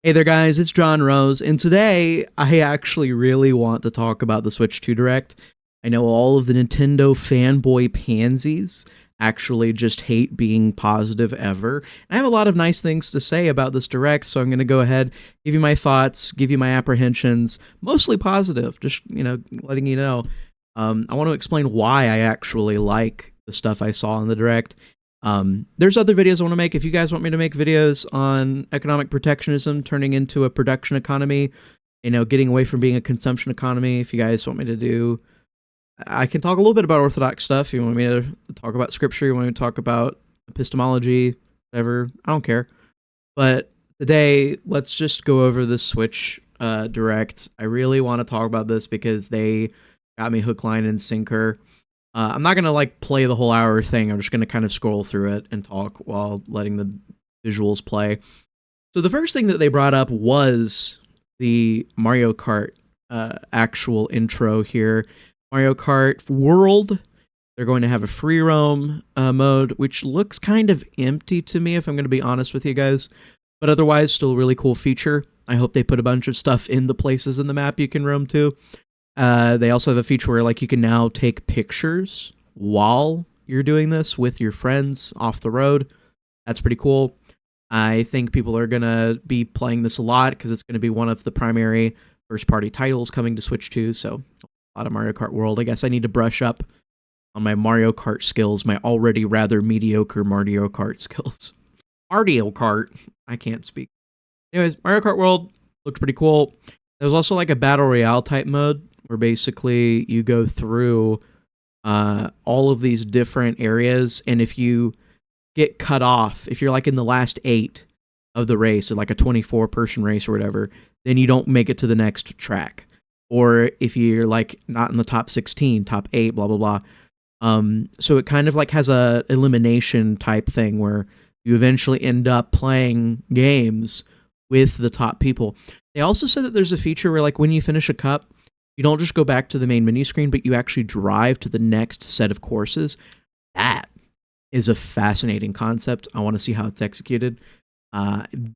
Hey there, guys, it's John Rose, and today I actually really want to talk about the Switch 2 Direct. I know all of the Nintendo fanboy pansies actually just hate being positive ever. And I have a lot of nice things to say about this Direct, so I'm going to go ahead, give you my thoughts, give you my apprehensions, mostly positive, just, letting you know. I want to explain why I actually like the stuff I saw in the Direct. There's other videos I want to make. If you guys want me to make videos on economic protectionism turning into a production economy, getting away from being a consumption economy, if you guys want me to do, I can talk a little bit about orthodox stuff. You want me to talk about scripture, you want me to talk about epistemology, whatever, I don't care. But today, let's just go over the Switch Direct. I really want to talk about this because they got me hook, line, and sinker. I'm not gonna like play the whole hour thing. I'm just gonna kind of scroll through it and talk while letting the visuals play. So the first thing that they brought up was the Mario Kart actual intro here. Mario Kart World. They're going to have a free roam mode, which looks kind of empty to me, if I'm going to be honest with you guys. But otherwise, still a really cool feature. I hope they put a bunch of stuff in the places in the map you can roam to. They also have a feature where like you can now take pictures while you're doing this with your friends off the road. That's pretty cool. I think people are gonna be playing this a lot because it's gonna be one of the primary first-party titles coming to Switch 2. So a lot of Mario Kart World. I guess I need to brush up on my Mario Kart skills, my already rather mediocre Mario Kart skills. Mario Kart. I can't speak. Anyways, Mario Kart World looked pretty cool. There's also like a battle royale type mode where basically you go through all of these different areas, and if you get cut off, if you're like in the last 8 of the race, or like a 24-person race or whatever, then you don't make it to the next track. Or if you're like not in the top 16, top 8, blah blah blah. So it kind of like has a elimination type thing where you eventually end up playing games with the top people. They also said that there's a feature where like when you finish a cup, you don't just go back to the main menu screen, but you actually drive to the next set of courses. That is a fascinating concept. I want to see how it's executed.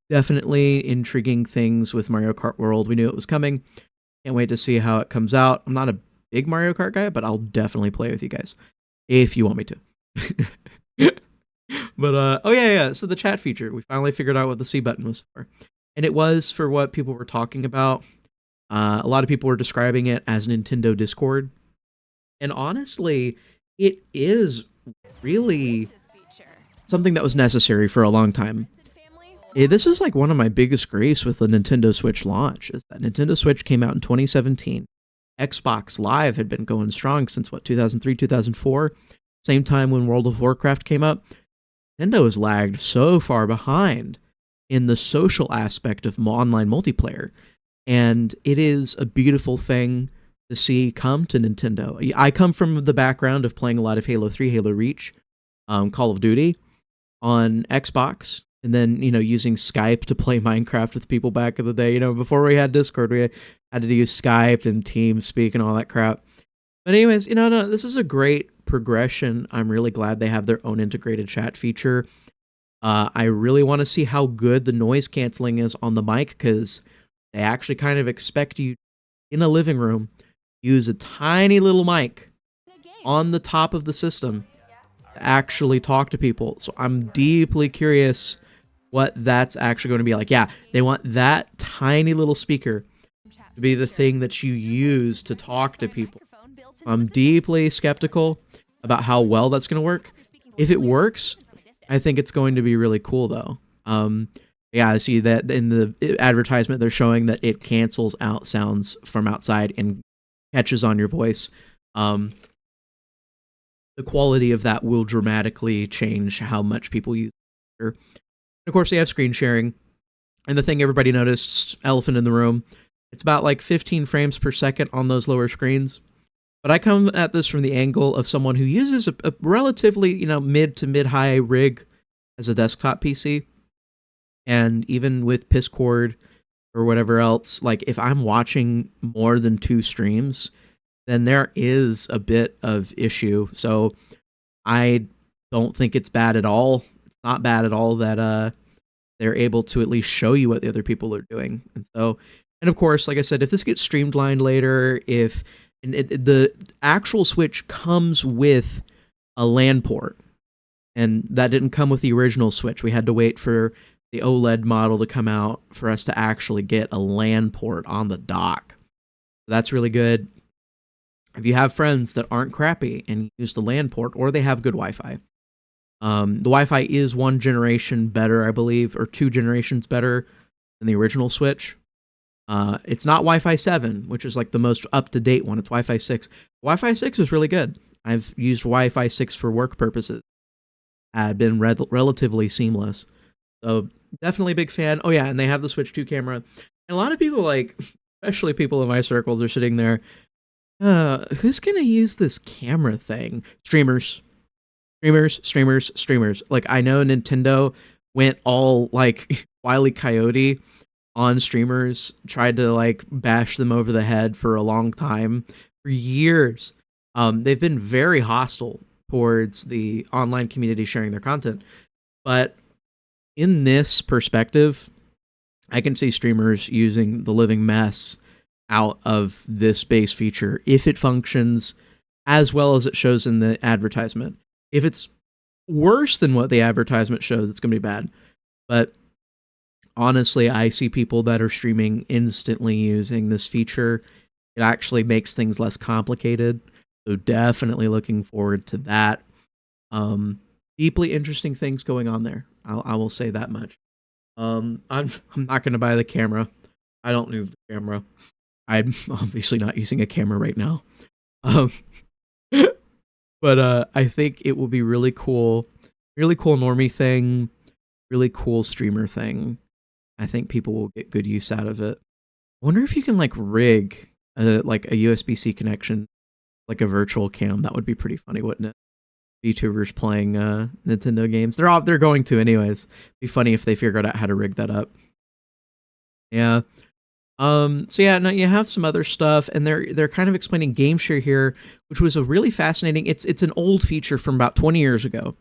Definitely intriguing things with Mario Kart World. We knew it was coming. Can't wait to see how it comes out. I'm not a big Mario Kart guy, but I'll definitely play with you guys if you want me to. But oh yeah. So the chat feature, we finally figured out what the C button was for, and it was for what people were talking about. A lot of people were describing it as Nintendo Discord. And honestly, it is really something that was necessary for a long time. This is like one of my biggest gripes with the Nintendo Switch launch, is that Nintendo Switch came out in 2017. Xbox Live had been going strong since, 2003, 2004? Same time when World of Warcraft came up. Nintendo has lagged so far behind in the social aspect of online multiplayer. And it is a beautiful thing to see come to Nintendo. I come from the background of playing a lot of Halo 3, Halo Reach, Call of Duty on Xbox, and then, using Skype to play Minecraft with people back in the day. Before we had Discord, we had to use Skype and TeamSpeak and all that crap. But anyways, no, this is a great progression. I'm really glad they have their own integrated chat feature. I really want to see how good the noise canceling is on the mic, because they actually kind of expect you in a living room use a tiny little mic on the top of the system to actually talk to people. So I'm deeply curious what that's actually going to be like. Yeah, they want that tiny little speaker to be the thing that you use to talk to people. I'm deeply skeptical about how well that's going to work. If it works, I think it's going to be really cool though. Yeah, I see that in the advertisement they're showing that it cancels out sounds from outside and catches on your voice. The quality of that will dramatically change how much people use it. And of course, they have screen sharing. And the thing everybody noticed, elephant in the room, it's about like 15 frames per second on those lower screens. But I come at this from the angle of someone who uses a relatively, mid to mid-high rig as a desktop PC. And even with Discord or whatever else, like if I'm watching more than 2 streams, then there is a bit of issue. So I don't think it's bad at all. It's not bad at all that they're able to at least show you what the other people are doing. And so, and of course, like I said, if this gets streamlined later, if the actual Switch comes with a LAN port, and that didn't come with the original Switch. We had to wait for the OLED model to come out for us to actually get a LAN port on the dock. That's really good. If you have friends that aren't crappy and use the LAN port, or they have good Wi-Fi, the Wi-Fi is 1 generation better, I believe, or 2 generations better than the original Switch. It's not Wi-Fi 7, which is like the most up-to-date one. It's Wi-Fi 6. Wi-Fi 6 is really good. I've used Wi-Fi 6 for work purposes. Been relatively seamless. So definitely a big fan. Oh yeah, and they have the Switch 2 camera. And a lot of people, like, especially people in my circles, are sitting there, who's gonna use this camera thing? Streamers. Like, I know Nintendo went all, like, Wile E. Coyote on streamers, tried to, like, bash them over the head for a long time. For years. They've been very hostile towards the online community sharing their content. But in this perspective, I can see streamers using the living mess out of this base feature if it functions as well as it shows in the advertisement. If it's worse than what the advertisement shows, it's going to be bad. But honestly, I see people that are streaming instantly using this feature. It actually makes things less complicated. So definitely looking forward to that. Deeply interesting things going on there. I will say that much. I'm not going to buy the camera. I don't need the camera. I'm obviously not using a camera right now. But I think it will be really cool normie thing, really cool streamer thing. I think people will get good use out of it. I wonder if you can like rig like a USB-C connection, like a virtual cam. That would be pretty funny, wouldn't it? VTubers playing Nintendo games. They're going to anyways. Be funny if they figured out how to rig that up. Yeah. So yeah, no, you have some other stuff, and they're kind of explaining game share here, which was a really fascinating. It's an old feature from about 20 years ago,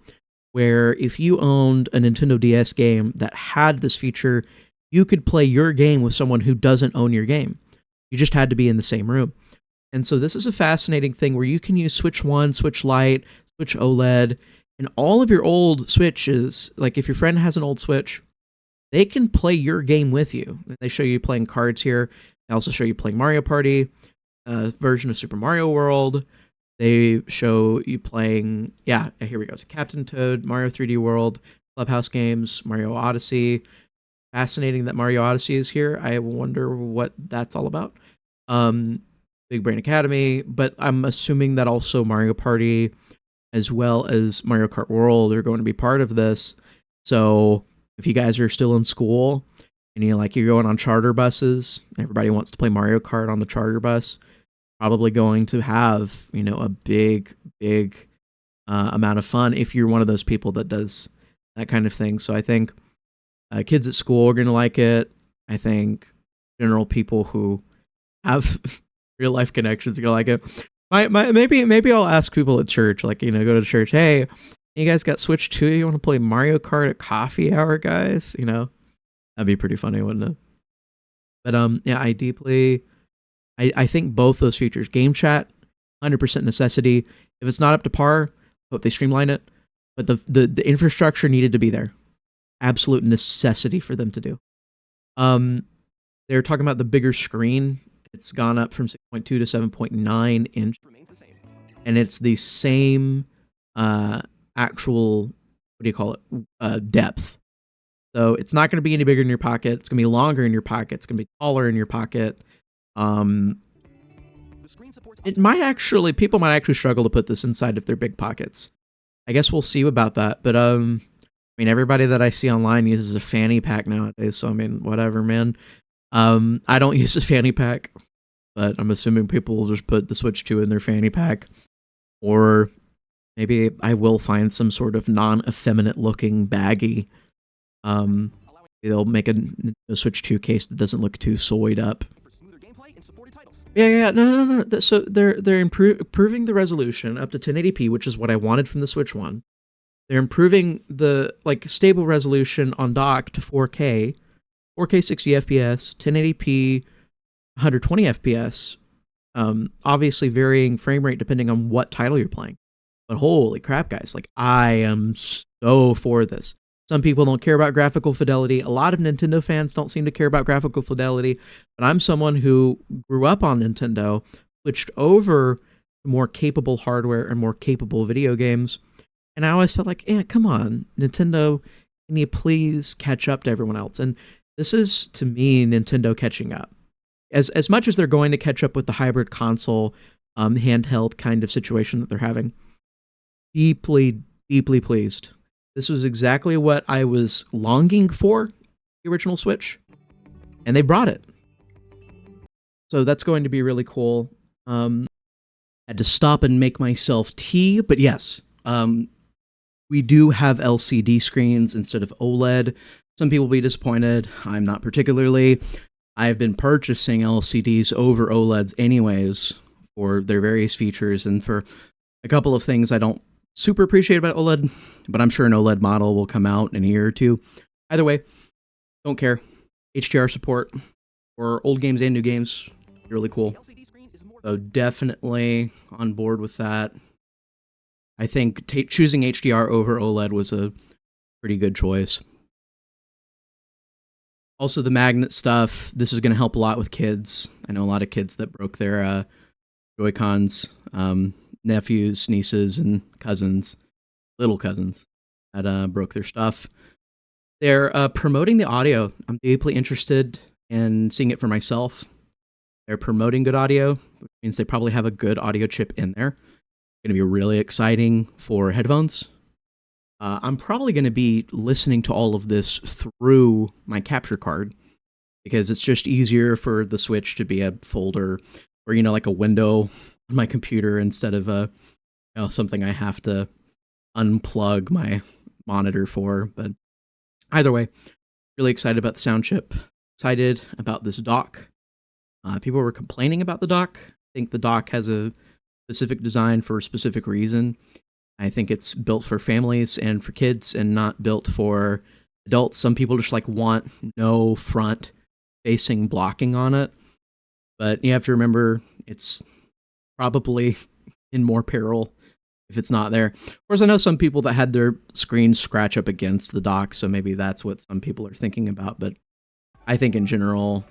where if you owned a Nintendo DS game that had this feature, you could play your game with someone who doesn't own your game. You just had to be in the same room. And so this is a fascinating thing where you can use Switch 1, Switch Lite, Switch OLED, and all of your old Switches. Like if your friend has an old Switch, they can play your game with you. They show you playing cards here. They also show you playing Mario Party, version of Super Mario World. They show you playing, yeah, here we go. So Captain Toad, Mario 3D World, Clubhouse games, Mario Odyssey. Fascinating that Mario Odyssey is here. I wonder what that's all about. Big Brain Academy, but I'm assuming that also Mario Party as well as Mario Kart World are going to be part of this. So if you guys are still in school and you're going on charter buses, everybody wants to play Mario Kart on the charter bus, probably going to have, a big amount of fun if you're one of those people that does that kind of thing. So I think kids at school are going to like it. I think general people who have real life connections are going to like it. Maybe I'll ask people at church, go to church, hey, you guys got Switch 2? You want to play Mario Kart at coffee hour, guys? That'd be pretty funny, wouldn't it? But yeah, I think both those features, game chat, 100% necessity. If it's not up to par, hope they streamline it. But the infrastructure needed to be there. Absolute necessity for them to do. They're talking about the bigger screen. It's gone up from 6.2 to 7.9 inch. And it's the same actual, depth. So it's not going to be any bigger in your pocket. It's going to be longer in your pocket. It's going to be taller in your pocket. People might actually struggle to put this inside of their big pockets. I guess we'll see about that. But everybody that I see online uses a fanny pack nowadays. So whatever, man. I don't use a fanny pack, but I'm assuming people will just put the Switch 2 in their fanny pack, or maybe I will find some sort of non-effeminate looking baggie. They'll make a Switch 2 case that doesn't look too soyed up. Yeah, no. So they're improving the resolution up to 1080p, which is what I wanted from the Switch 1. They're improving the like stable resolution on dock to 4K, 4K 60 FPS, 1080p, 120 FPS. Obviously varying frame rate depending on what title you're playing. But holy crap, guys! Like I am so for this. Some people don't care about graphical fidelity. A lot of Nintendo fans don't seem to care about graphical fidelity. But I'm someone who grew up on Nintendo, switched over to more capable hardware and more capable video games. And I always felt like, yeah, come on, Nintendo, can you please catch up to everyone else? And this is, to me, Nintendo catching up. As much as they're going to catch up with the hybrid console, handheld kind of situation that they're having, deeply, deeply pleased. This was exactly what I was longing for, the original Switch, and they brought it. So that's going to be really cool. Had to stop and make myself tea, but yes, we do have LCD screens instead of OLED. Some people will be disappointed. I'm not particularly. I've been purchasing LCDs over OLEDs anyways for their various features and for a couple of things I don't super appreciate about OLED, but I'm sure an OLED model will come out in a year or two. Either way, don't care. HDR support for old games and new games, really cool. So definitely on board with that. I think choosing HDR over OLED was a pretty good choice. Also, the magnet stuff, this is going to help a lot with kids. I know a lot of kids that broke their Joy-Cons, nephews, nieces, and cousins, little cousins, that broke their stuff. They're promoting the audio. I'm deeply interested in seeing it for myself. They're promoting good audio, which means they probably have a good audio chip in there. Going to be really exciting for headphones. I'm probably going to be listening to all of this through my capture card because it's just easier for the Switch to be a folder or, like a window on my computer instead of something I have to unplug my monitor for. But either way, really excited about the sound chip. Excited about this dock. People were complaining about the dock. I think the dock has a specific design for a specific reason. I think it's built for families and for kids and not built for adults. Some people just want no front facing blocking on it. But you have to remember it's probably in more peril if it's not there. Of course, I know some people that had their screens scratch up against the dock, so maybe that's what some people are thinking about. But I think in general,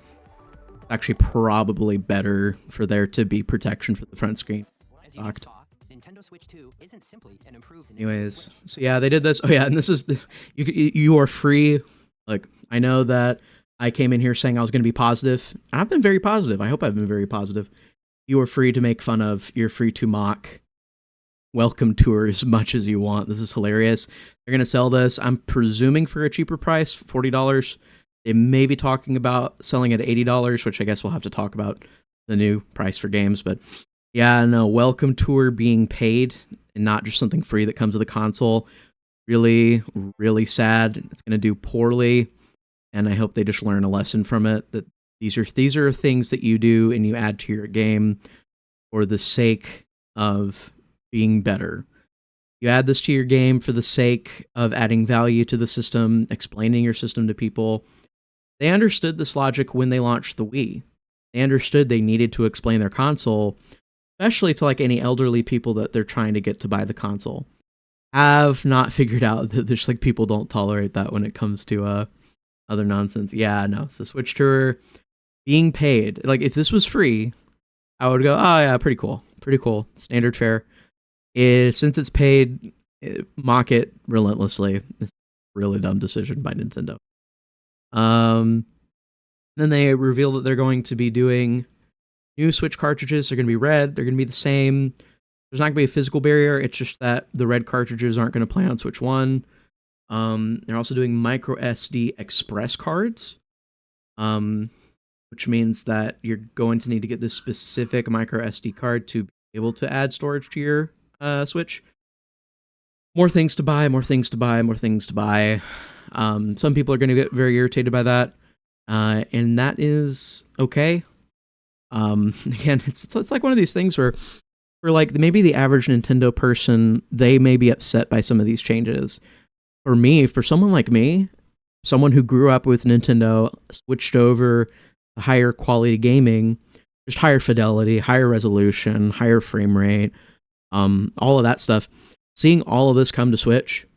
it's actually probably better for there to be protection for the front screen docked. Nintendo Switch 2 isn't simply an improved. Anyways, so yeah, they did this. Oh yeah, and this is you are free. Like, I know that I came in here saying I was going to be positive, and I've been very positive. I hope I've been very positive. You are free to make fun of. You're free to mock. Welcome tour as much as you want. This is hilarious. They're going to sell this, I'm presuming, for a cheaper price, $40. They may be talking about selling it at $80, which I guess we'll have to talk about the new price for games, but yeah, no, welcome tour being paid and not just something free that comes with the console. Really, really sad. It's going to do poorly, and I hope they just learn a lesson from it, that these are things that you do and you add to your game for the sake of being better. You add this to your game for the sake of adding value to the system, explaining your system to people. They understood this logic when they launched the Wii. They understood they needed to explain their console, especially to any elderly people that they're trying to get to buy the console. Have not figured out that there's people don't tolerate that when it comes to other nonsense. Yeah, no, it's the Switch Tour being paid. If this was free, I would go, oh yeah, pretty cool, standard fare. Since it's paid, mock it relentlessly. It's a really dumb decision by Nintendo. Then they reveal that they're going to be doing new Switch cartridges. Are going to be red. They're going to be the same. There's not going to be a physical barrier. It's just that the red cartridges aren't going to play on Switch 1. They're also doing micro SD express cards, which means that you're going to need to get this specific micro SD card to be able to add storage to your Switch. More things to buy. Some people are going to get very irritated by that, and that is okay. Again, it's like one of these things where for like maybe the average Nintendo person, they may be upset by some of these changes. For me, for someone like me, someone who grew up with Nintendo, switched over to higher quality gaming, just higher fidelity, higher resolution, higher frame rate, all of that stuff. Seeing all of this come to Switch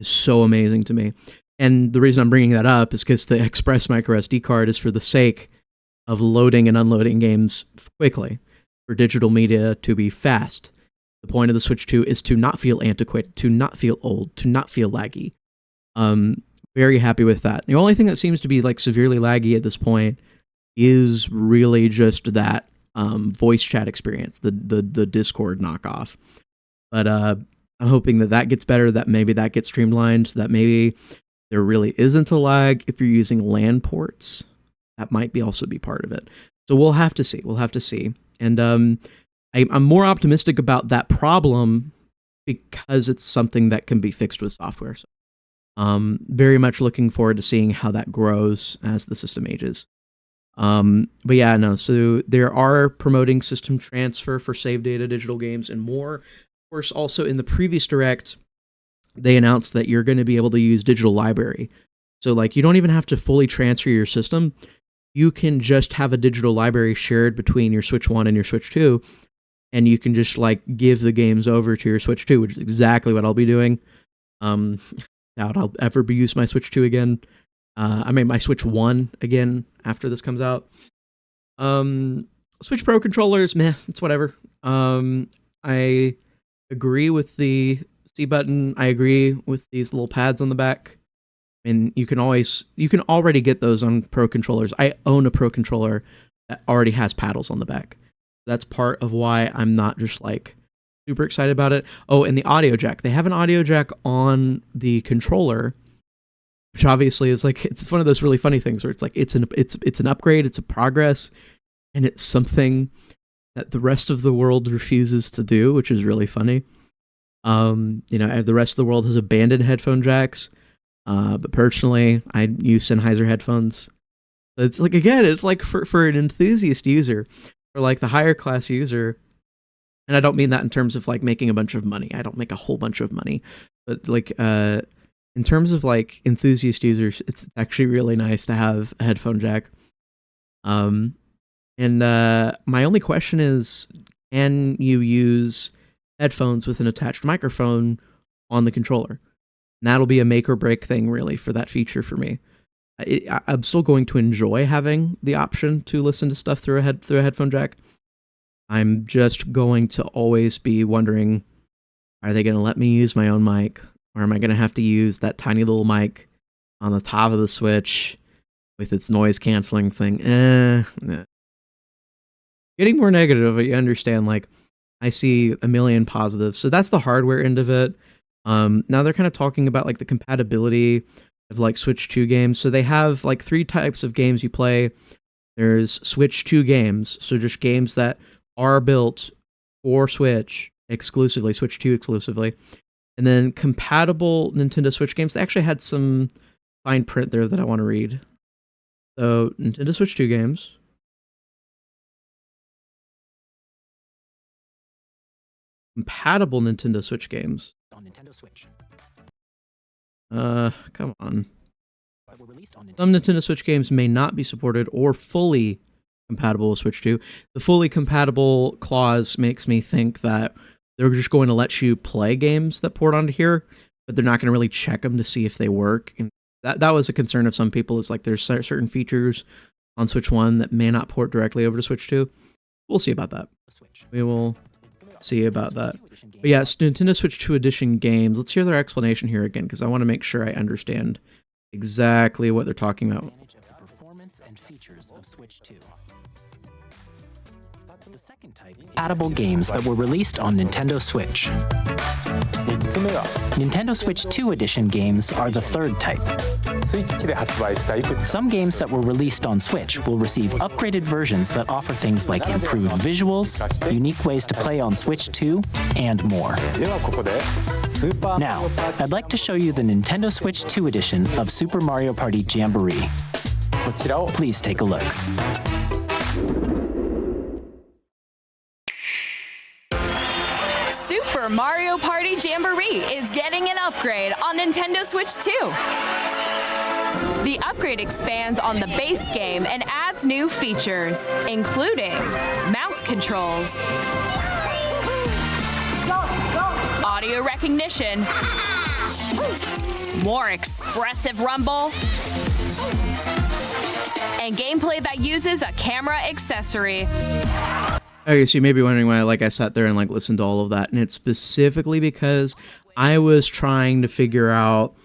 is so amazing to me. And the reason I'm bringing that up is because the Express Micro SD card is for the sake of loading and unloading games quickly, for digital media to be fast. The point of the Switch 2 is to not feel antiquated, to not feel old, to not feel laggy. Very happy with that. The only thing that seems to be like severely laggy at this point is really just that voice chat experience, the Discord knockoff. But I'm hoping that gets better, that maybe that gets streamlined, that maybe there really isn't a lag if you're using LAN ports. That might also be part of it. So we'll have to see. We'll have to see. And I'm more optimistic about that problem because it's something that can be fixed with software. So, very much looking forward to seeing how that grows as the system ages. But yeah, no. So there are promoting system transfer for save data, digital games, and more. Of course, also in the previous Direct, they announced that you're going to be able to use digital library. So like you don't even have to fully transfer your system. You can just have a digital library shared between your Switch 1 and your Switch 2, and you can just like give the games over to your Switch 2, which is exactly what I'll be doing. Doubt I'll ever use my Switch 2 again. I mean my Switch 1 again after this comes out. Switch Pro controllers, meh, it's whatever. I agree with the C button. I agree with these little pads on the back. And you can already get those on Pro controllers. I own a Pro controller that already has paddles on the back. That's part of why I'm not just like super excited about it. Oh, and the audio jack. They have an audio jack on the controller, which obviously is like it's one of those really funny things where it's like it's an upgrade, it's a progress, and it's something that the rest of the world refuses to do, which is really funny. The rest of the world has abandoned headphone jacks. But personally, I use Sennheiser headphones. So it's like, again, it's like for an enthusiast user, for like the higher class user, and I don't mean that in terms of like making a bunch of money. I don't make a whole bunch of money, but like in terms of like enthusiast users, it's actually really nice to have a headphone jack. And my only question is, can you use headphones with an attached microphone on the controller? And that'll be a make or break thing, really, for that feature for me. I'm still going to enjoy having the option to listen to stuff through a headphone jack. I'm just going to always be wondering, are they going to let me use my own mic? Or am I going to have to use that tiny little mic on the top of the Switch with its noise canceling thing? Nah. Getting more negative, but you understand, like, I see a million positives. So that's the hardware end of it. Now they're kind of talking about like the compatibility of like Switch 2 games. So they have like 3 types of games you play. There's Switch 2 games, so just games that are built for Switch exclusively, Switch 2 exclusively. And then compatible Nintendo Switch games. They actually had some fine print there that I want to read. So Nintendo Switch 2 games. Compatible Nintendo Switch games. On Nintendo Switch. Come on. Some Nintendo Switch games may not be supported or fully compatible with Switch 2. The fully compatible clause makes me think that they're just going to let you play games that port onto here, but they're not going to really check them to see if they work. And that was a concern of some people, is like there's certain features on Switch 1 that may not port directly over to Switch 2. We'll see about that. We will see about that. But yes, Nintendo Switch 2 Edition games. Let's hear their explanation here again, because I want to make sure I understand exactly what they're talking about. Performance and features of Switch 2. The second type, compatible games that were released on Nintendo Switch. Nintendo Switch 2 Edition games are the third type. Some games that were released on Switch will receive upgraded versions that offer things like improved visuals, unique ways to play on Switch 2, and more. Now, I'd like to show you the Nintendo Switch 2 Edition of Super Mario Party Jamboree. Please take a look. Super Mario Party Jamboree is getting an upgrade on Nintendo Switch 2. The upgrade expands on the base game and adds new features, including mouse controls, audio recognition, more expressive rumble, and gameplay that uses a camera accessory. Okay, so you may be wondering why I sat there and listened to all of that, and it's specifically because I was trying to figure out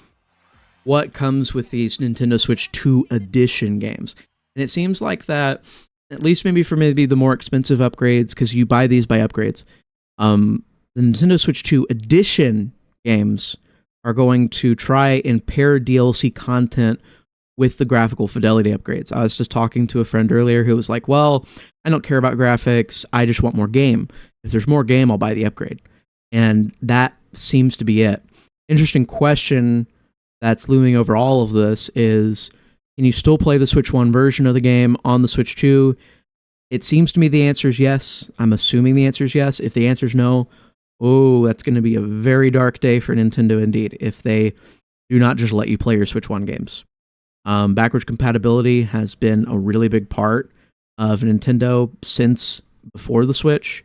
what comes with these Nintendo Switch 2 edition games. And it seems like that, at least maybe for maybe the more expensive upgrades, because you buy these by upgrades, the Nintendo Switch 2 edition games are going to try and pair DLC content with the graphical fidelity upgrades. I was just talking to a friend earlier who was like, well, I don't care about graphics, I just want more game. If there's more game, I'll buy the upgrade. And that seems to be it. Interesting question that's looming over all of this is, can you still play the Switch 1 version of the game on the Switch 2? It seems to me the answer is yes. I'm assuming the answer is yes. If the answer is no, oh, that's going to be a very dark day for Nintendo indeed, if they do not just let you play your Switch 1 games. Backwards compatibility has been a really big part of Nintendo since before the Switch.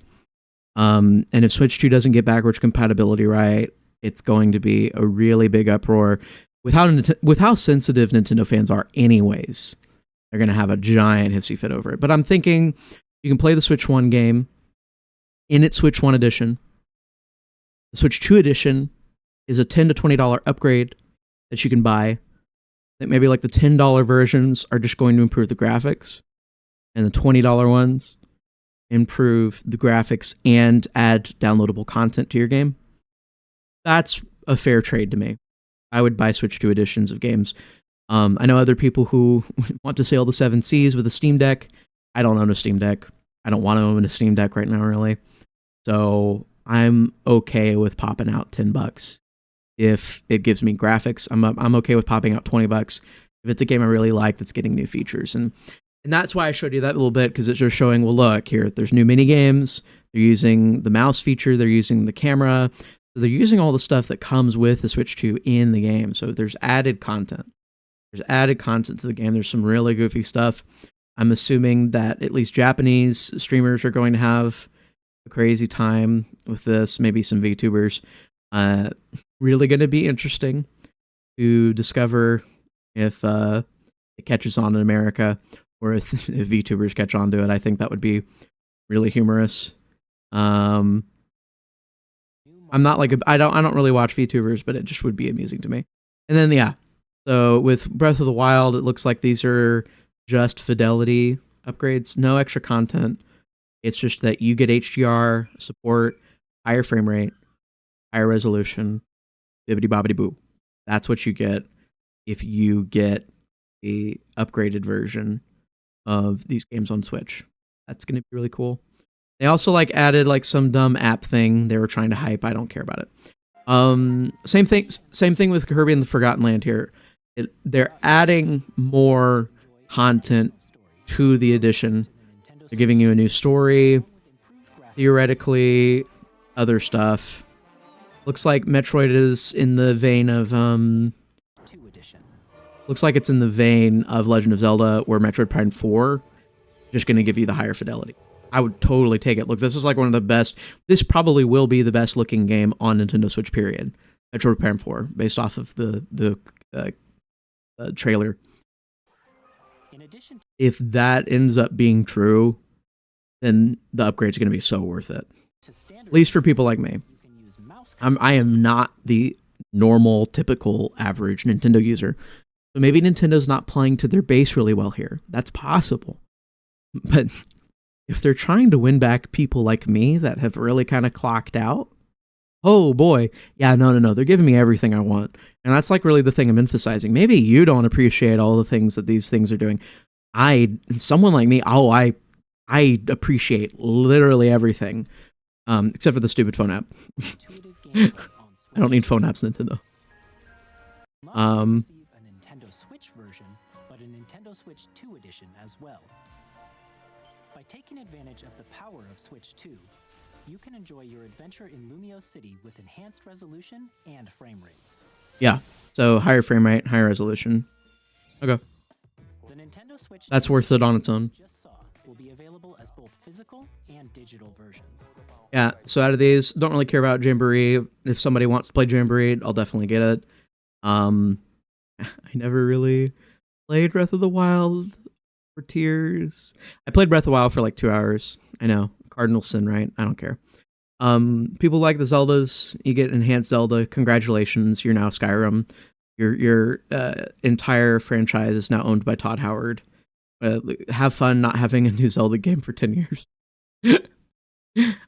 And if Switch 2 doesn't get backwards compatibility right, it's going to be a really big uproar. With how sensitive Nintendo fans are anyways, they're going to have a giant hissy fit over it. But I'm thinking you can play the Switch 1 game in its Switch 1 edition. The Switch 2 edition is a $10 to $20 upgrade that you can buy. That maybe the $10 versions are just going to improve the graphics, and the $20 ones improve the graphics and add downloadable content to your game. That's a fair trade to me. I would buy Switch 2 editions of games. I know other people who want to sail the seven seas with a Steam Deck. I don't own a Steam Deck. I don't want to own a Steam Deck right now, really. So I'm okay with popping out $10 if it gives me graphics. I'm okay with popping out $20 if it's a game I really like that's getting new features. And that's why I showed you that a little bit, because it's just showing, well, look here, there's new mini games. They're using the mouse feature. They're using the camera. So they're using all the stuff that comes with the Switch 2 in the game. So there's added content. There's added content to the game. There's some really goofy stuff. I'm assuming that at least Japanese streamers are going to have a crazy time with this. Maybe some VTubers. Really going to be interesting to discover if it catches on in America, or if VTubers catch on to it. I think that would be really humorous. I'm not I don't really watch VTubers, but it just would be amusing to me. And then yeah, so with Breath of the Wild, it looks like these are just fidelity upgrades, no extra content. It's just that you get HDR support, higher frame rate, higher resolution, bibbidi bobbidi boo. That's what you get if you get a upgraded version of these games on Switch. That's going to be really cool. They also added some dumb app thing they were trying to hype. I don't care about it. Same thing with Kirby and the Forgotten Land here. They're adding more content to the edition. They're giving you a new story, theoretically, other stuff. Looks like Metroid is in the vein of looks like it's in the vein of Legend of Zelda, where Metroid Prime 4 just going to give you the higher fidelity. I would totally take it. Look, this is one of the best. This probably will be the best looking game on Nintendo Switch. Period. Metroid Prime 4, based off of the trailer. If that ends up being true, then the upgrade's going to be so worth it. At least for people like me. I am not the normal, typical, average Nintendo user. So maybe Nintendo's not playing to their base really well here. That's possible. But if they're trying to win back people like me that have really kind of clocked out, oh boy, yeah, no, they're giving me everything I want. And that's really the thing I'm emphasizing. Maybe you don't appreciate all the things that these things are doing. Someone like me, I appreciate literally everything, except for the stupid phone app. I don't need phone apps, Nintendo. A Nintendo Switch version, but a Nintendo Switch 2 edition as well. By taking advantage of the power of Switch 2, you can enjoy your adventure in Lumio City with enhanced resolution and frame rates. Yeah, so higher frame rate, higher resolution. Okay. The Nintendo Switch That's worth it on its own. just saw will be available as both physical and digital versions. Yeah, so out of these, don't really care about Jamboree. If somebody wants to play Jamboree, I'll definitely get it. I never really played Breath of the Wild for Tears. I played Breath of the Wild for like 2 hours. I know, cardinal sin, right? I don't care. People like the Zeldas. You get enhanced Zelda. Congratulations, you're now Skyrim. Your entire franchise is now owned by Todd Howard. Have fun not having a new Zelda game for 10 years.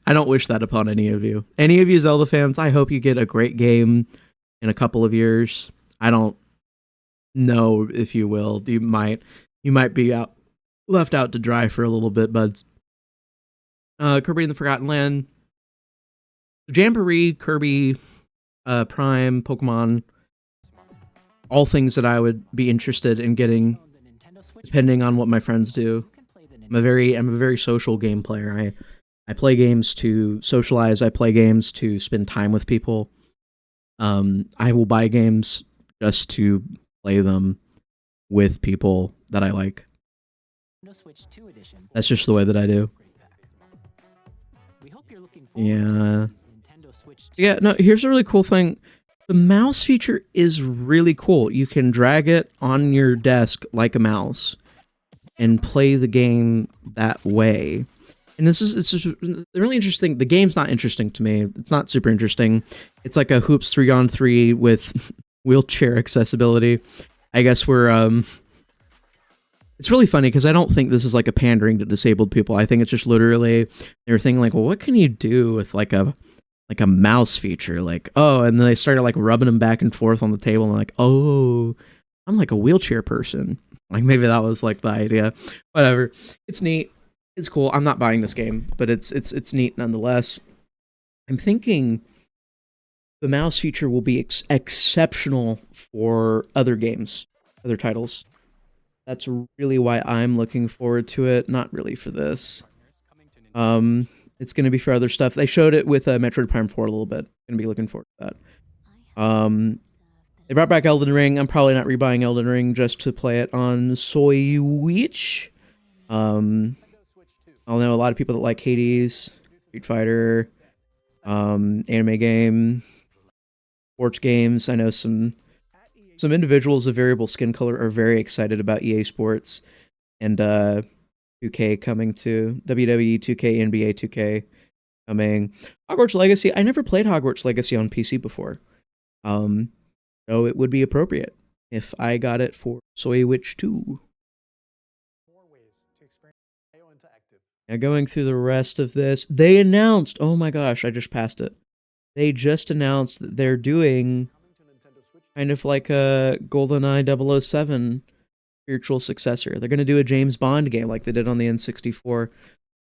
I don't wish that upon any of you. Any of you Zelda fans, I hope you get a great game in a couple of years. I don't know if you will. You might be left out to dry for a little bit, buds. Kirby and the Forgotten Land, Jamboree, Kirby, Prime, Pokemon, all things that I would be interested in getting, depending on what my friends do. I'm a very social game player. I play games to socialize. I play games to spend time with people. I will buy games just to play them with people that I like. That's just the way that I do. Yeah. Yeah, no, here's a really cool thing. The mouse feature is really cool. You can drag it on your desk like a mouse and play the game that way. And it's just really interesting. The game's not interesting to me. It's not super interesting. It's like a Hoops 3-on-3 with wheelchair accessibility. I guess we're it's really funny because I don't think this is like a pandering to disabled people. I think it's just literally they're thinking like, well, what can you do with like a mouse feature? Like, oh, and then they started like rubbing them back and forth on the table and like, oh, I'm like a wheelchair person. Like maybe that was like the idea. Whatever. It's neat. It's cool. I'm not buying this game, but it's neat nonetheless. I'm thinking the mouse feature will be exceptional for other games, other titles. That's really why I'm looking forward to it, not really for this. It's going to be for other stuff. They showed it with Metroid Prime 4 a little bit. Going to be looking forward to that. They brought back Elden Ring. I'm probably not rebuying Elden Ring just to play it on Switch. I know a lot of people that like Hades, Street Fighter, anime game, sports games. I know some individuals of variable skin color are very excited about EA Sports and 2K coming to WWE 2K, NBA 2K coming. Hogwarts Legacy. I never played Hogwarts Legacy on PC before. So it would be appropriate if I got it for Switch 2. Now going through the rest of this, they announced, oh my gosh, I just passed it. They just announced that they're doing kind of like a GoldenEye 007 spiritual successor. They're going to do a James Bond game like they did on the N64.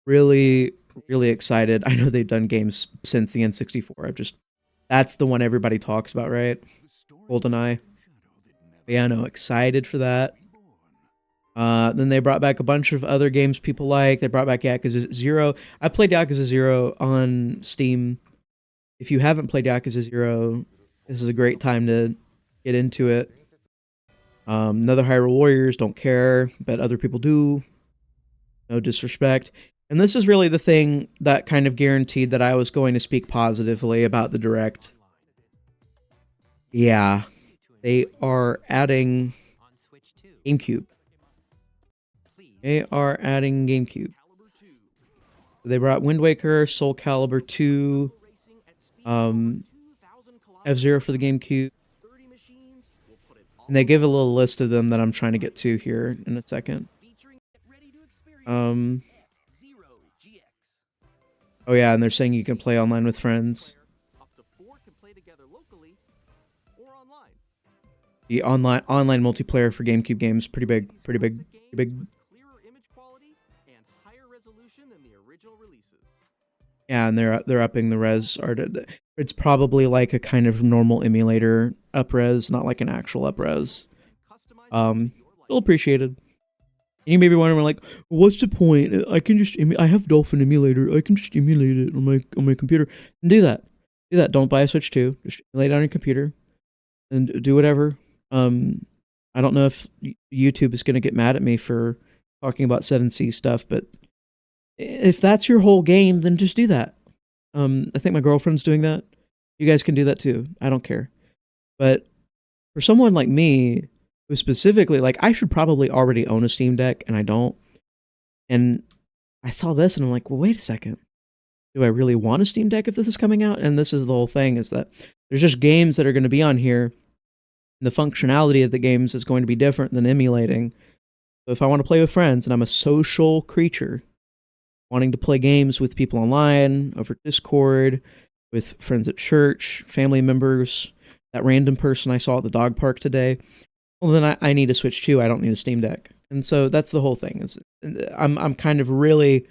Really, really excited. I know they've done games since the N64. That's the one everybody talks about, right? GoldenEye. But yeah, no, excited for that. Then they brought back a bunch of other games people like. They brought back Yakuza 0. I played Yakuza 0 on Steam. If you haven't played Yakuza 0, this is a great time to get into it. Another Hyrule Warriors, don't care, but other people do. No disrespect. And this is really the thing that kind of guaranteed that I was going to speak positively about the Direct. Yeah, they are adding GameCube. They are adding GameCube. They brought Wind Waker, Soul Calibur 2, F-Zero for the GameCube. And they give a little list of them that I'm trying to get to here in a second. Oh yeah, and they're saying you can play online with friends. The online multiplayer for GameCube games, pretty big. Yeah, and they're upping the res art. It's probably like a kind of normal emulator up res, not like an actual up res. Still appreciated. you may be wondering, like, what's the point? I can just, I have Dolphin emulator. I can just emulate it on my computer. And do that. Do that. Don't buy a Switch 2. Just emulate it on your computer and do whatever. I don't know if YouTube is going to get mad at me for talking about 7C stuff, but if that's your whole game, then just do that. I think my girlfriend's doing that. You guys can do that too. I don't care. But for someone like me, who specifically, like, I should probably already own a Steam Deck, and I don't. And I saw this, and I'm like, well, wait a second. Do I really want a Steam Deck if this is coming out? And this is the whole thing, is that there's just games that are going to be on here, and the functionality of the games is going to be different than emulating. So if I want to play with friends, and I'm a social creature, wanting to play games with people online, over Discord, with friends at church, family members, that random person I saw at the dog park today, well, then I need a Switch 2. I don't need a Steam Deck. And so that's the whole thing. Is I'm kind of really,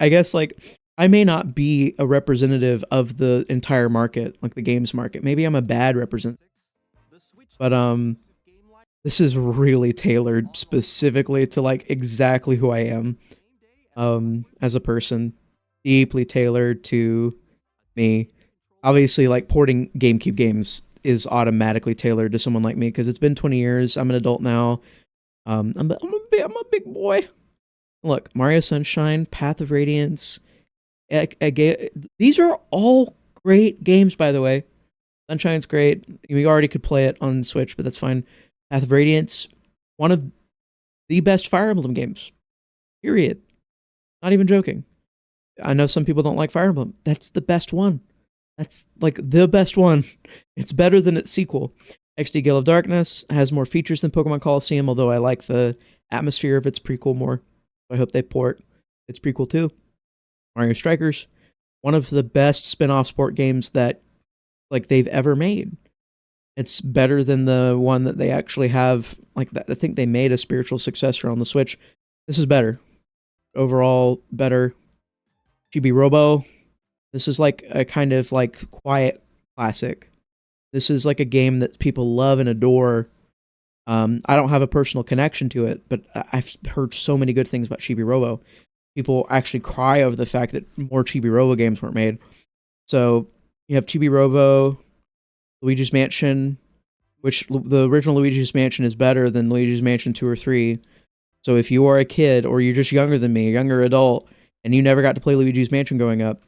I guess, like, I may not be a representative of the entire market, like the games market. Maybe I'm a bad representative. But this is really tailored specifically to, like, exactly who I am as a person. Deeply tailored to me. Obviously, like, porting GameCube games is automatically tailored to someone like me because it's been 20 years. I'm an adult now. I'm a big boy. Look, Mario Sunshine, Path of Radiance. These are all great games, by the way. Sunshine's great. We already could play it on Switch, but that's fine. Path of Radiance, one of the best Fire Emblem games. Period. Not even joking. I know some people don't like Fire Emblem. That's the best one. That's, like, the best one. It's better than its sequel. XD Gale of Darkness has more features than Pokemon Coliseum, although I like the atmosphere of its prequel more. I hope they port its prequel too. Mario Strikers, one of the best spin-off sport games that, like, they've ever made. It's better than the one that they actually have. Like, I think they made a spiritual successor on the Switch. This is better. Overall, better. Chibi Robo. This is like a kind of, like, quiet classic. This is like a game that people love and adore. I don't have a personal connection to it, but I've heard so many good things about Chibi Robo. People actually cry over the fact that more Chibi Robo games weren't made. So you have Chibi Robo, Luigi's Mansion, which the original Luigi's Mansion is better than Luigi's Mansion 2 or 3. So if you are a kid, or you're just younger than me, a younger adult, and you never got to play Luigi's Mansion growing up,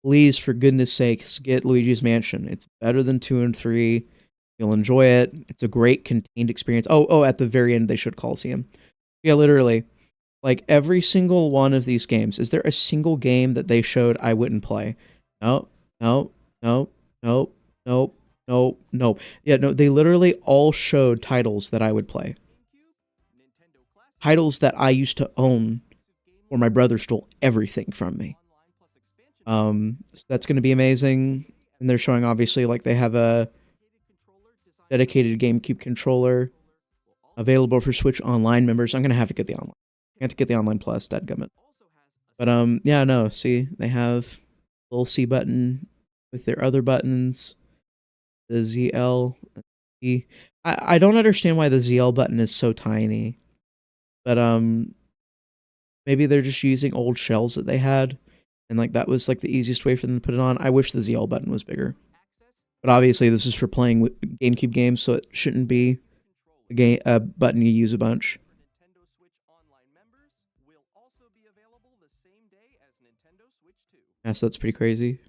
please, for goodness sakes, get Luigi's Mansion. It's better than 2 and 3. You'll enjoy it. It's a great contained experience. Oh, at the very end, they showed Coliseum. Yeah, literally. Like, every single one of these games, is there a single game that they showed I wouldn't play? No. Yeah, no, they literally all showed titles that I would play. Titles that I used to own, or my brother stole everything from me. So that's going to be amazing. And they're showing, obviously, like, they have a dedicated GameCube controller available for Switch Online members. I'm going to have to get the online. I have to get the Online Plus, dadgummit. But, yeah, no, see, they have a little C button with their other buttons. The ZL. I don't understand why the ZL button is so tiny. But, maybe they're just using old shells that they had. And, like, that was, like, the easiest way for them to put it on. I wish the ZL button was bigger. But obviously, this is for playing with GameCube games, so it shouldn't be a button you use a bunch. Yeah, so that's pretty crazy.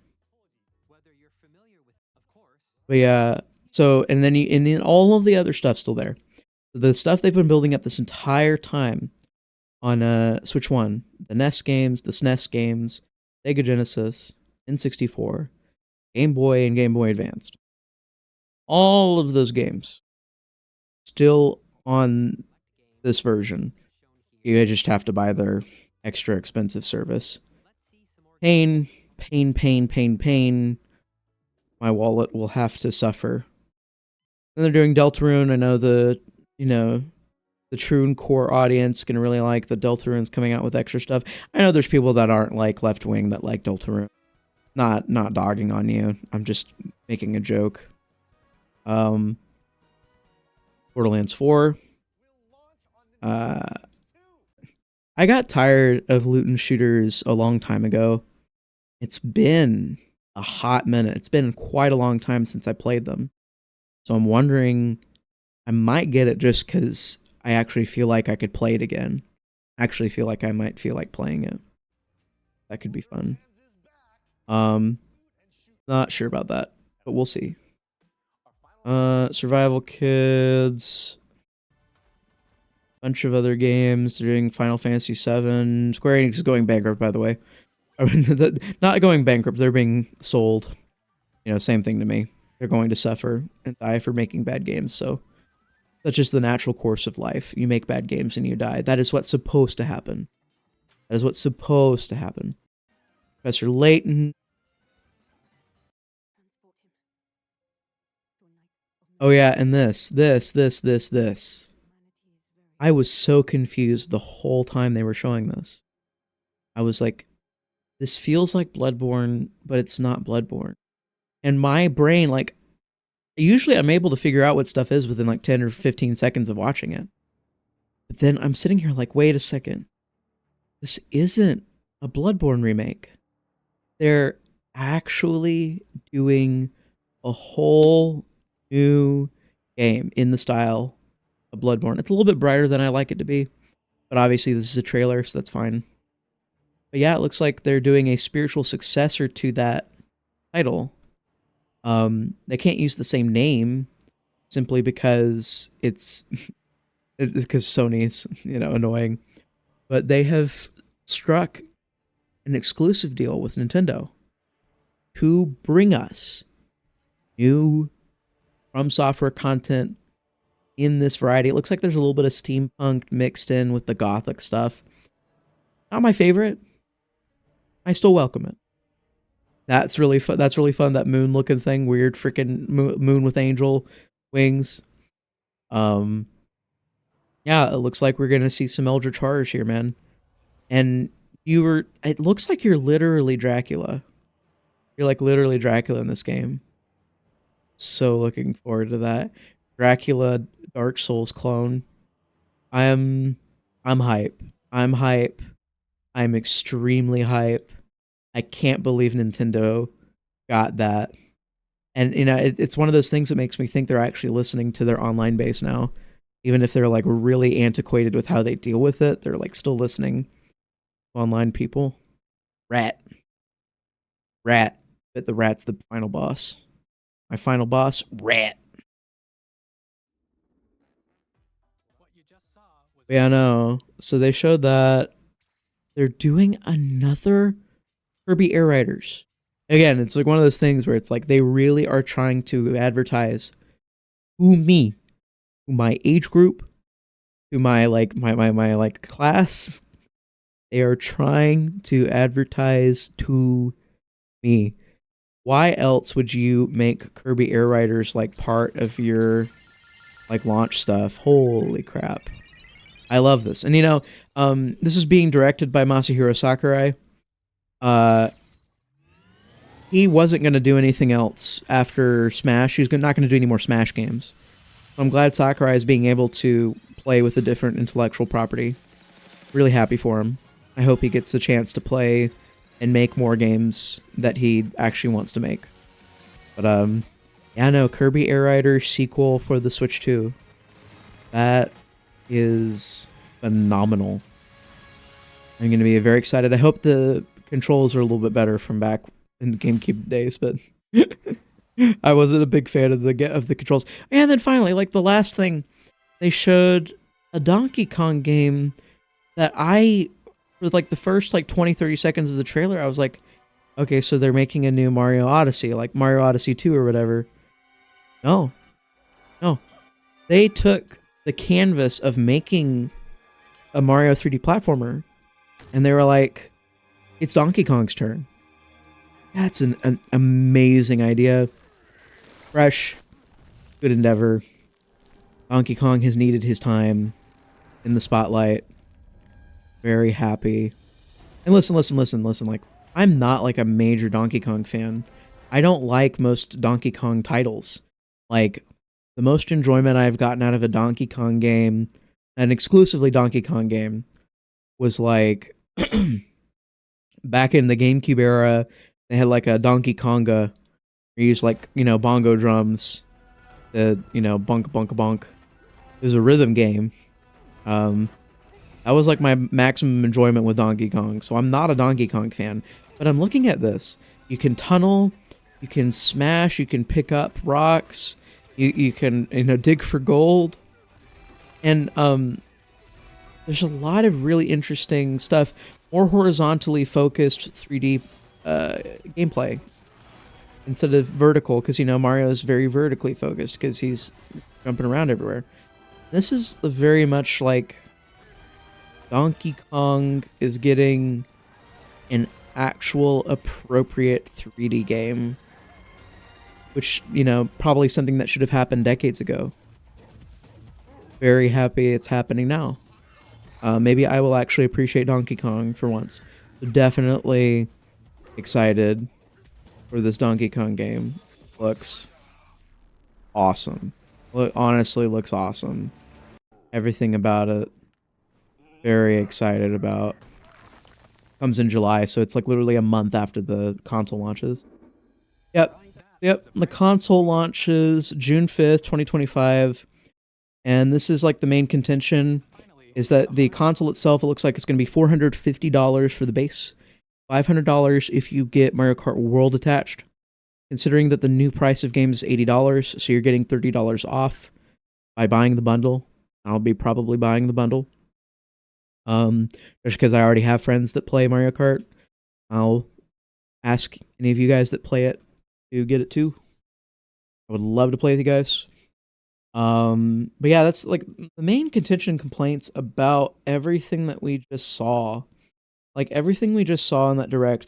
But yeah, so, and then all of the other stuff's still there. The stuff they've been building up this entire time on Switch 1, the NES games, the SNES games, Sega Genesis, N64, Game Boy, and Game Boy Advanced. All of those games still on this version. You just have to buy their extra expensive service. Pain. My wallet will have to suffer. Then they're doing Deltarune. I know the Troon core audience can really like the Deltarune's coming out with extra stuff. I know there's people that aren't, like, left wing that like Deltarune. Not dogging on you. I'm just making a joke. Borderlands 4. Uh, I got tired of loot and shooters a long time ago. It's been a hot minute. It's been quite a long time since I played them. So I'm wondering, I might get it just because I actually feel like I could play it again. Actually feel like I might feel like playing it. That could be fun. Not sure about that, but we'll see. Survival Kids. Bunch of other games. They're doing Final Fantasy VII. Square Enix is going bankrupt, by the way. I mean, not going bankrupt. They're being sold. You know, same thing to me. They're going to suffer and die for making bad games. So that's just the natural course of life. You make bad games and you die. That is what's supposed to happen. That is what's supposed to happen. Professor Layton. Oh yeah, and this. I was so confused the whole time they were showing this. I was like, this feels like Bloodborne, but it's not Bloodborne. And my brain, like, usually I'm able to figure out what stuff is within like 10 or 15 seconds of watching it. But then I'm sitting here like, wait a second. This isn't a Bloodborne remake. They're actually doing a whole new game in the style of Bloodborne. It's a little bit brighter than I like it to be, but obviously this is a trailer, so that's fine. But yeah, it looks like they're doing a spiritual successor to that title. They can't use the same name simply because it's because Sony's, you know, annoying. But they have struck an exclusive deal with Nintendo to bring us new From Software content in this variety. It looks like there's a little bit of steampunk mixed in with the gothic stuff. Not my favorite. I still welcome it. That's really fun. That's really fun. That moon looking thing, weird freaking moon with angel wings. Yeah, it looks like we're gonna see some Eldritch horrors here, man. And it looks like you're literally Dracula. You're like literally Dracula in this game. So looking forward to that. Dracula Dark Souls clone. I'm hype. I'm hype. I'm extremely hype. I can't believe Nintendo got that. And you know, it's one of those things that makes me think they're actually listening to their online base now. Even if they're like really antiquated with how they deal with it, they're like still listening to online people. Rat. But the rat's the final boss. My final boss, Rat. Yeah, I know. So they showed that they're doing another Kirby Air Riders. Again, it's like one of those things where it's like they really are trying to advertise to me, to my age group, to my like class. They are trying to advertise to me. Why else would you make Kirby Air Riders like part of your like launch stuff? Holy crap. I love this. And you know, this is being directed by Masahiro Sakurai. He wasn't going to do anything else after Smash. He's not going to do any more Smash games. So I'm glad Sakurai is being able to play with a different intellectual property. Really happy for him. I hope he gets the chance to play and make more games that he actually wants to make. But yeah, no, Kirby Air Rider sequel for the Switch 2. That is phenomenal. I'm going to be very excited. I hope the controls are a little bit better from back in the GameCube days, but I wasn't a big fan of the controls. And then finally, like the last thing, they showed a Donkey Kong game that with like the first like 20-30 seconds of the trailer, I was like, okay, so they're making a new Mario Odyssey, like Mario Odyssey 2 or whatever. No. They took the canvas of making a Mario 3D platformer and they were like, it's Donkey Kong's turn. That's an amazing idea. Fresh, good endeavor. Donkey Kong has needed his time in the spotlight. Very happy. And listen. Like, I'm not like a major Donkey Kong fan. I don't like most Donkey Kong titles. Like, the most enjoyment I've gotten out of a Donkey Kong game an exclusively Donkey Kong game was like back in the GameCube era, they had like a Donkey Konga. You use like, bongo drums to, bunk bunk bunk. It was a rhythm game. That was like my maximum enjoyment with Donkey Kong. So I'm not a Donkey Kong fan, but I'm looking at this. You can tunnel, you can smash, you can pick up rocks, you can dig for gold, and there's a lot of really interesting stuff. More horizontally focused 3D gameplay instead of vertical, because Mario is very vertically focused because he's jumping around everywhere. This is very much like Donkey Kong is getting an actual appropriate 3D game, which, probably something that should have happened decades ago. Very happy it's happening now. Maybe I will actually appreciate Donkey Kong for once. So definitely excited for this Donkey Kong game. Looks awesome. Honestly looks awesome. Everything about it. Very excited about. Comes in July, so it's like literally a month after the console launches. Yep. The console launches June 5th, 2025. And this is like the main contention, is that the console itself, it looks like it's going to be $450 for the base. $500 if you get Mario Kart World attached. Considering that the new price of games is $80, so you're getting $30 off by buying the bundle. I'll be probably buying the bundle. Just because I already have friends that play Mario Kart. I'll ask any of you guys that play it to get it too. I would love to play with you guys. But yeah, that's like the main contention complaints about everything that we just saw. Like everything we just saw in that direct,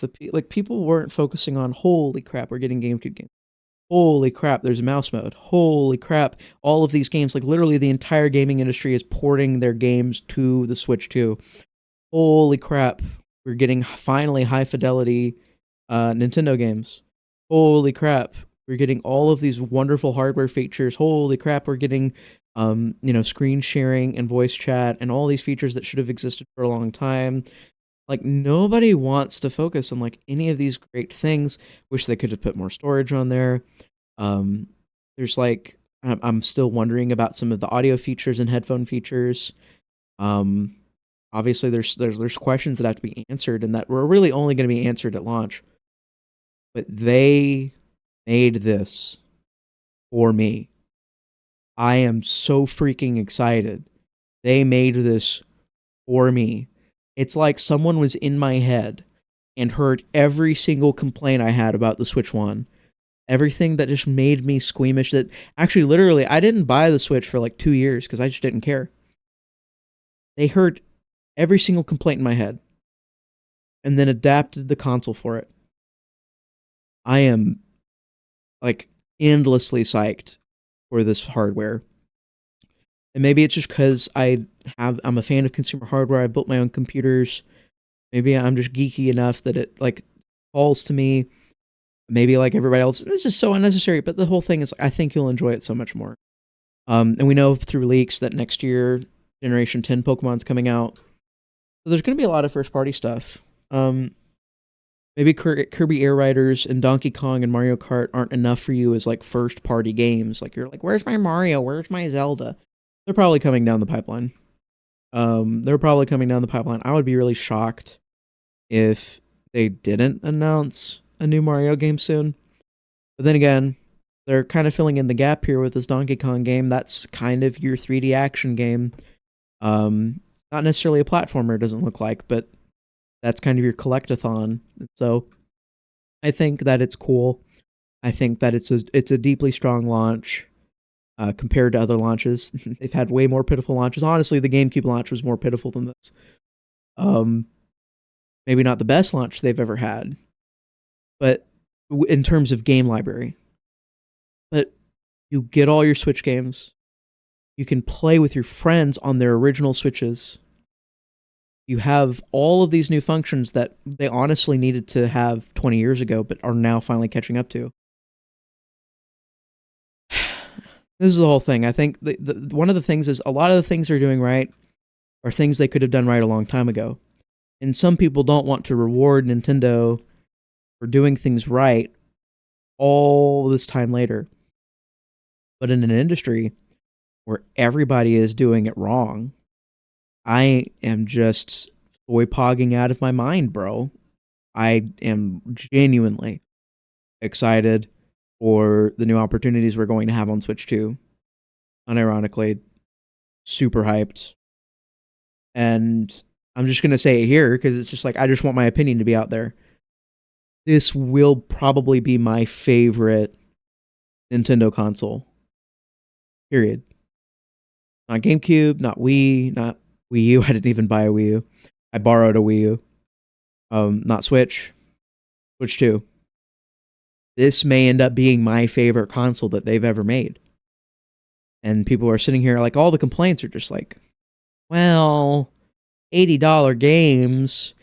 people weren't focusing on, holy crap, we're getting GameCube games. Holy crap, there's a mouse mode. Holy crap, all of these games, like literally the entire gaming industry is porting their games to the Switch 2. Holy crap, we're getting finally high fidelity Nintendo games. Holy crap, we're getting all of these wonderful hardware features. Holy crap, we're getting screen sharing and voice chat and all these features that should have existed for a long time. Like nobody wants to focus on like any of these great things. Wish they could have put more storage on there. There's like I'm still wondering about some of the audio features and headphone features. Obviously there's questions that have to be answered and that were really only going to be answered at launch. But they made this for me. I am so freaking excited. They made this for me. It's like someone was in my head and heard every single complaint I had about the Switch 1. Everything that just made me squeamish. That actually, literally, I didn't buy the Switch for like 2 years because I just didn't care. They heard every single complaint in my head and then adapted the console for it. I am like endlessly psyched for this hardware. And maybe it's just because I'm a fan of consumer hardware. I built my own computers. Maybe I'm just geeky enough that it like calls to me. Maybe like everybody else, this is so unnecessary. But the whole thing is, I think you'll enjoy it so much more. And we know through leaks that next year, Generation 10 Pokemon's coming out. So there's going to be a lot of first party stuff. Maybe Kirby Air Riders and Donkey Kong and Mario Kart aren't enough for you as like first party games. Like you're like, where's my Mario? Where's my Zelda? They're probably coming down the pipeline. I would be really shocked if they didn't announce a new Mario game soon. But then again, they're kind of filling in the gap here with this Donkey Kong game. That's kind of your 3D action game. Not necessarily a platformer, it doesn't look like, but that's kind of your collectathon. So I think that it's cool. I think that it's a deeply strong launch. Compared to other launches. They've had way more pitiful launches. Honestly, the GameCube launch was more pitiful than this. Maybe not the best launch they've ever had, but in terms of game library. But you get all your Switch games. You can play with your friends on their original Switches. You have all of these new functions that they honestly needed to have 20 years ago, but are now finally catching up to. This is the whole thing. I think one of the things is a lot of the things they're doing right are things they could have done right a long time ago. And some people don't want to reward Nintendo for doing things right all this time later. But in an industry where everybody is doing it wrong, I am just soy pogging out of my mind, bro. I am genuinely excited for the new opportunities we're going to have on Switch 2. Unironically, super hyped. And I'm just going to say it here because it's just like, I just want my opinion to be out there. This will probably be my favorite Nintendo console. Period. Not GameCube, not Wii, not Wii U. I didn't even buy a Wii U. I borrowed a Wii U. Not Switch. Switch 2. This may end up being my favorite console that they've ever made. And people are sitting here like, all the complaints are just like, well, $80 games.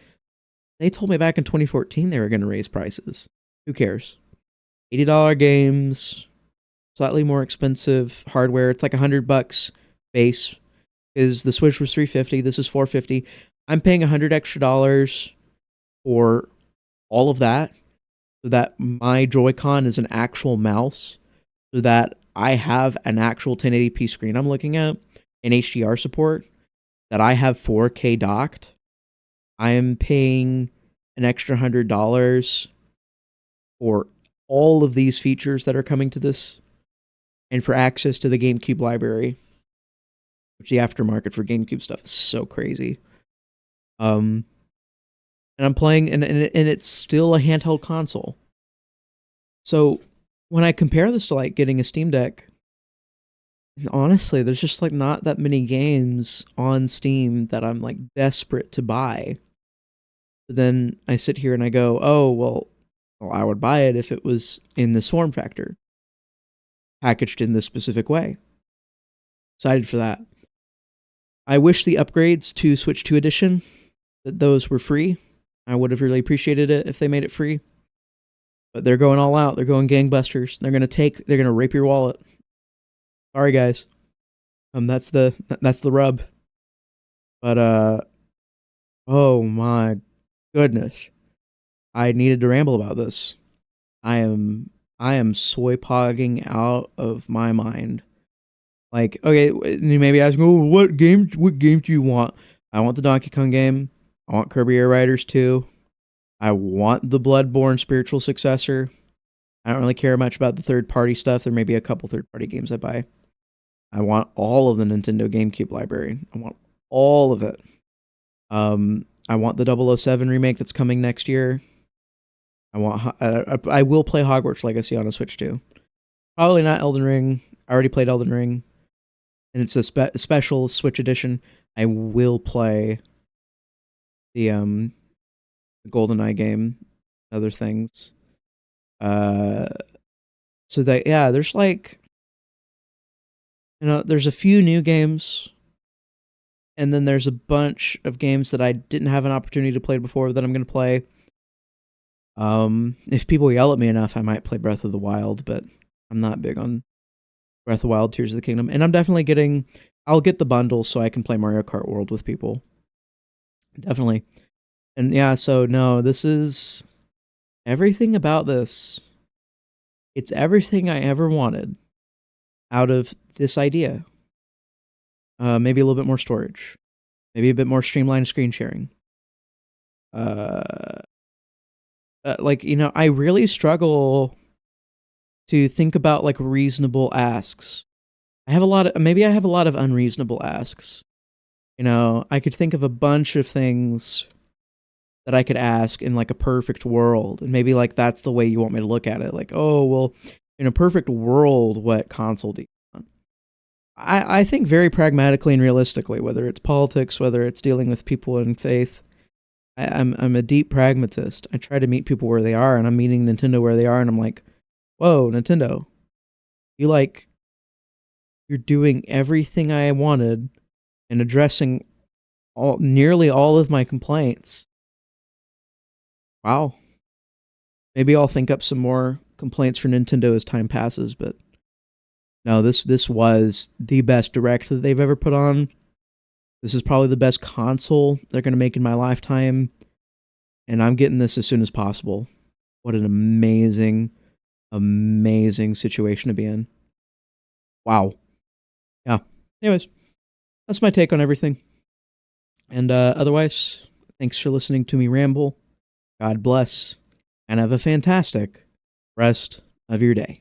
They told me back in 2014 they were going to raise prices. Who cares? $80 games, slightly more expensive hardware. It's like $100 base. Because the Switch was $350. This is $450. I'm paying $100 extra for all of that, so that my Joy-Con is an actual mouse, so that I have an actual 1080p screen I'm looking at, and HDR support, that I have 4K docked. I am paying an extra $100 for all of these features that are coming to this, and for access to the GameCube library, which the aftermarket for GameCube stuff is so crazy. And I'm playing, and it's still a handheld console. So when I compare this to like getting a Steam Deck, honestly, there's just like not that many games on Steam that I'm like desperate to buy. But then I sit here and I go, oh, well, I would buy it if it was in this form factor, packaged in this specific way. Excited for that. I wish the upgrades to Switch 2 Edition, that those were free. I would have really appreciated it if they made it free. But they're going all out. They're going gangbusters. They're gonna rape your wallet. Sorry, guys. That's the rub. But oh my goodness, I needed to ramble about this. I am soy pogging out of my mind. Like, okay, you maybe ask me, oh, what game do you want? I want the Donkey Kong game. I want Kirby Air Riders 2. I want the Bloodborne spiritual successor. I don't really care much about the third-party stuff. There may be a couple third-party games I buy. I want all of the Nintendo GameCube library. I want all of it. I want the 007 remake that's coming next year. I will play Hogwarts Legacy on a Switch too. Probably not Elden Ring. I already played Elden Ring, and it's a special Switch edition. I will play the GoldenEye game, other things. So that, yeah, there's like, there's a few new games, and then there's a bunch of games that I didn't have an opportunity to play before that I'm going to play. If people yell at me enough, I might play Breath of the Wild, but I'm not big on Breath of the Wild, Tears of the Kingdom. And I'm definitely I'll get the bundle so I can play Mario Kart World with people. Definitely. And yeah, so no, this is everything about this. It's everything I ever wanted out of this idea. Maybe a little bit more storage. Maybe a bit more streamlined screen sharing. I really struggle to think about like reasonable asks. I have a lot of unreasonable asks. I could think of a bunch of things that I could ask in like a perfect world, and maybe like that's the way you want me to look at it. Like, oh well, in a perfect world, what console do you want? I think very pragmatically and realistically, whether it's politics, whether it's dealing with people in faith. I'm a deep pragmatist. I try to meet people where they are, and I'm meeting Nintendo where they are, and I'm like, whoa, Nintendo, you're doing everything I wanted and addressing nearly all of my complaints. Wow. Maybe I'll think up some more complaints for Nintendo as time passes, but No, this was the best direct that they've ever put on. This is probably the best console they're going to make in my lifetime. And I'm getting this as soon as possible. What an amazing, amazing situation to be in. Wow. Yeah. Anyways, that's my take on everything. And otherwise, thanks for listening to me ramble. God bless. And have a fantastic rest of your day.